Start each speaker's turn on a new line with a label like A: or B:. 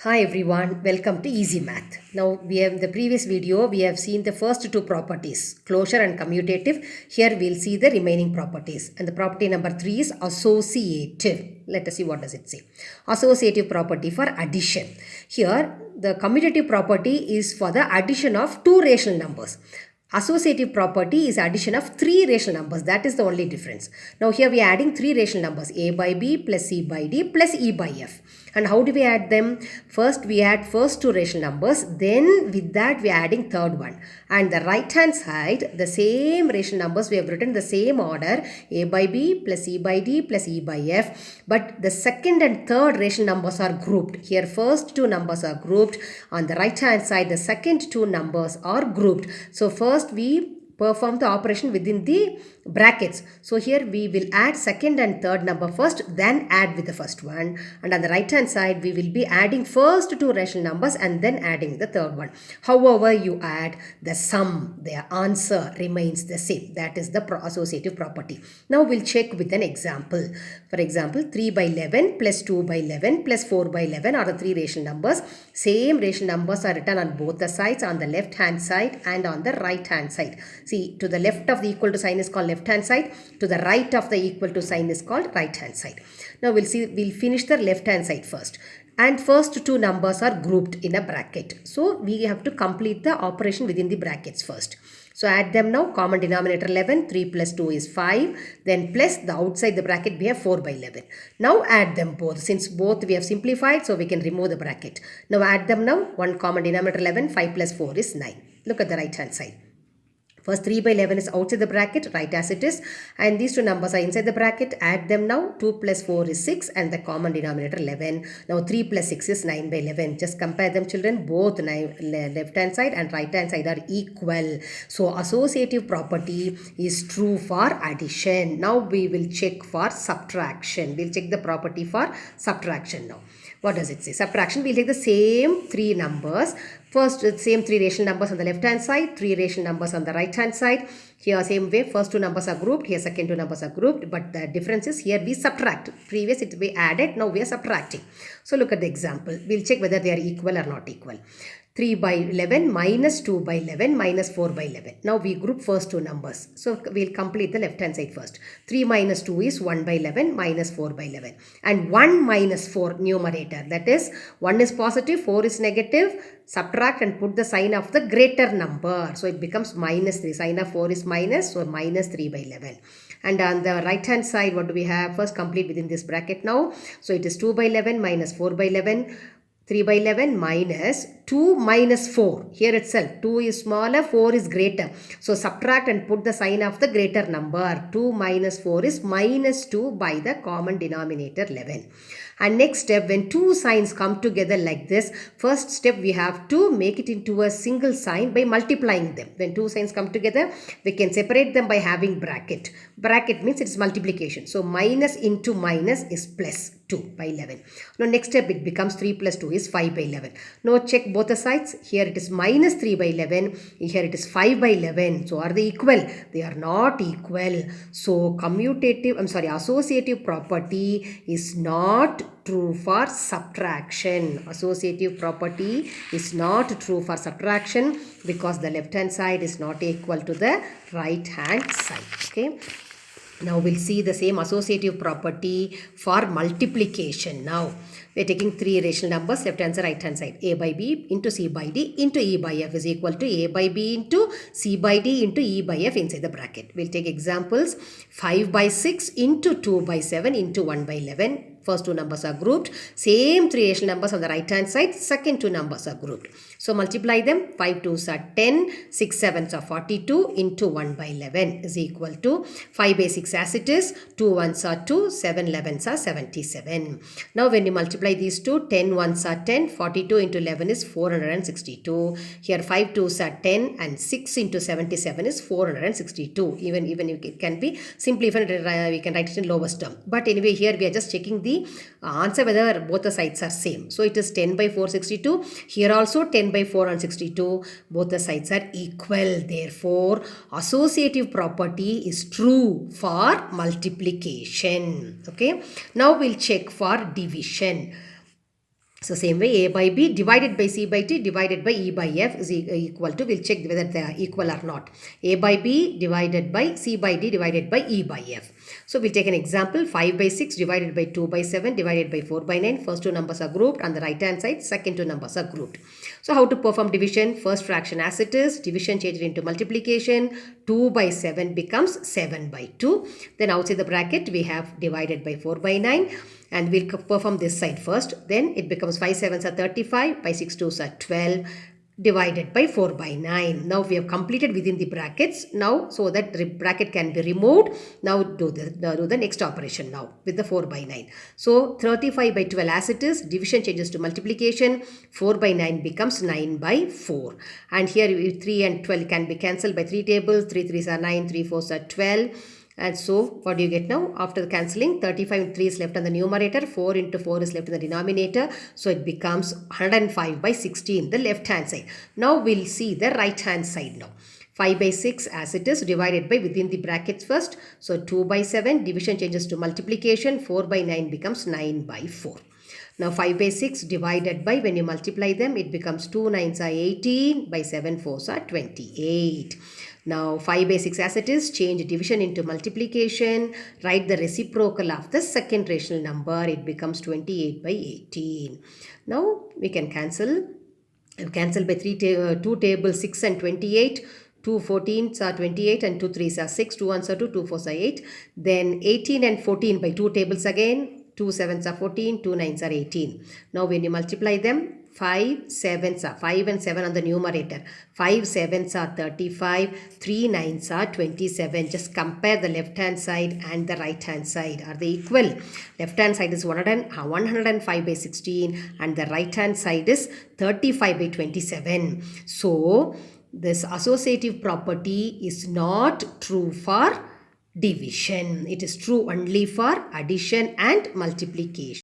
A: Hi everyone, welcome to Easy Math. Now we have in the previous video we have seen the first two properties, closure and commutative. Here we'll see the remaining properties, and the property number 3 is associative. Let us see what does it say. Associative property for addition. Here the commutative property is for the addition of two rational numbers. Associative property is addition of three rational numbers. That is the only difference. Now here we are adding three rational numbers, a by b plus c by d plus e by f. And how do we add them? First we add first two rational numbers, then with that we are adding third one. And the right hand side, the same rational numbers we have written the same order, a by b plus c by d plus e by f. But the second and third rational numbers are grouped. Here first two numbers are grouped. On the right hand side the second two numbers are grouped. So first we perform the operation within the brackets. So here we will add second and third number first, then add with the first one. And on the right hand side we will be adding first two rational numbers and then adding the third one. However you add, the sum, the answer remains the same. That is the associative property. Now we'll check with an example. For example, 3 by 11 plus 2 by 11 plus 4 by 11 are the three rational numbers. Same rational numbers are written on both the sides, on the left hand side and on the right hand side. See, to the left of the equal to sign is called left hand side. To the right of the equal to sign is called right hand side. Now we'll finish the left hand side first. And first two numbers are grouped in a bracket. So we have to complete the operation within the brackets first. So add them now. Common denominator 11. 3 plus 2 is 5. Then plus the outside the bracket we have 4 by 11. Now add them both. Since both we have simplified, so we can remove the bracket. Now add them now. One common denominator 11. 5 plus 4 is 9. Look at the right hand side. First 3 by 11 is outside the bracket, write as it is. And these two numbers are inside the bracket. Add them now. 2 plus 4 is 6 and the common denominator 11. Now 3 plus 6 is 9 by 11. Just compare them children. Both left hand side and right hand side are equal. So associative property is true for addition. Now we will check for subtraction. We'll check the property for subtraction now. What does it say? Subtraction, we'll take the same three numbers. First, same three rational numbers on the left hand side, three rational numbers on the right hand side. Here same way, first two numbers are grouped, here second two numbers are grouped, but the difference is here we subtract. Previous it we added, now we are subtracting. So look at the example. We'll check whether they are equal or not equal. 3 by 11 minus 2 by 11 minus 4 by 11. Now we group first two numbers. So we'll complete the left hand side first. 3 minus 2 is 1 by 11 minus 4 by 11. And 1 minus 4 numerator. That is 1 is positive, 4 is negative. Subtract and put the sign of the greater number. So it becomes minus 3. Sign of 4 is minus, so minus 3 by 11. And on the right hand side, what do we have? First complete within this bracket now. So it is 2 by 11 minus 4 by 11. 3 by 11 minus 2 minus 4. Here itself 2 is smaller, 4 is greater. So subtract and put the sign of the greater number. 2 minus 4 is minus 2 by the common denominator 11. And next step, when two signs come together like this, first step we have to make it into a single sign by multiplying them. When two signs come together, we can separate them by having bracket. Bracket means it is multiplication. So minus into minus is plus 2 by 11. Now next step it becomes 3 plus 2 is 5 by 11. Now check both the sides. Here it is minus 3 by 11. Here it is 5 by 11. So are they equal? They are not equal. So associative property is not true for subtraction. Associative property is not true for subtraction because the left hand side is not equal to the right hand side. Okay. Now we'll see the same associative property for multiplication. Now we're taking three rational numbers, left hand side, right hand side. A by b into c by d into e by f is equal to a by b into c by d into e by f inside the bracket. We'll take examples. 5 by 6 into 2 by 7 into 1 by 11. First two numbers are grouped. Same three rational numbers on the right hand side. Second two numbers are grouped. So multiply them. 5 2s are 10. 6 7s are 42 into 1 by 11 is equal to 5 by 6 as it is. 2 1s are 2. 7 11s are 77. Now when you multiply these two, 10 1s are 10. 42 into 11 is 462. Here 5 2s are 10 and 6 into 77 is 462. Even it can be simplified, we can write it in lowest term. But anyway, here we are just checking the answer whether both the sides are same. So it is 10 by 462. Here also 10 by 462. Both the sides are equal. Therefore, associative property is true for multiplication. Okay. Now we'll check for division. So same way, A by B divided by C by D divided by E by F is equal to, we'll check whether they are equal or not. A by B divided by C by D divided by E by F. So we'll take an example. 5 by 6 divided by 2 by 7 divided by 4 by 9. First two numbers are grouped on the right hand side. Second two numbers are grouped. So how to perform division? First fraction as it is. Division changed into multiplication. 2 by 7 becomes 7 by 2. Then outside the bracket we have divided by 4 by 9. And we'll perform this side first. Then it becomes 5 sevens are 35, by 6 twos are 12, divided by 4 by 9. Now we have completed within the brackets. Now so that the bracket can be removed. Now do the next operation now with the 4 by 9. So 35 by 12 as it is. Division changes to multiplication. 4 by 9 becomes 9 by 4. And here 3 and 12 can be cancelled by 3 tables. 3 threes are 9, 3 fours are 12. And so what do you get now? After the cancelling, 35 and 3 is left on the numerator, 4 into 4 is left in the denominator. So it becomes 105 by 16, the left hand side. Now we'll see the right hand side now. 5 by 6 as it is, divided by within the brackets first. So 2 by 7, division changes to multiplication, 4 by 9 becomes 9 by 4. Now 5 by 6 divided by, when you multiply them, it becomes 2 9s are 18, by 7 4s are 28. Now 5 by 6 as it is, change division into multiplication, write the reciprocal of the second rational number, it becomes 28 by 18. Now we can cancel by 2 tables 6 and 28. 2 14s are 28 and 2 3s are 6, 2 1s are 2, 2 4s are 8. Then 18 and 14 by 2 tables again, 2 7s are 14, 2 9s are 18. Now when you multiply them, 5 7s are 5 and 7 on the numerator. 5 7s are 35, 3 9s are 27. Just compare the left hand side and the right hand side. Are they equal? Left hand side is 105 by 16 and the right hand side is 35 by 27. So this associative property is not true for division. It is true only for addition and multiplication.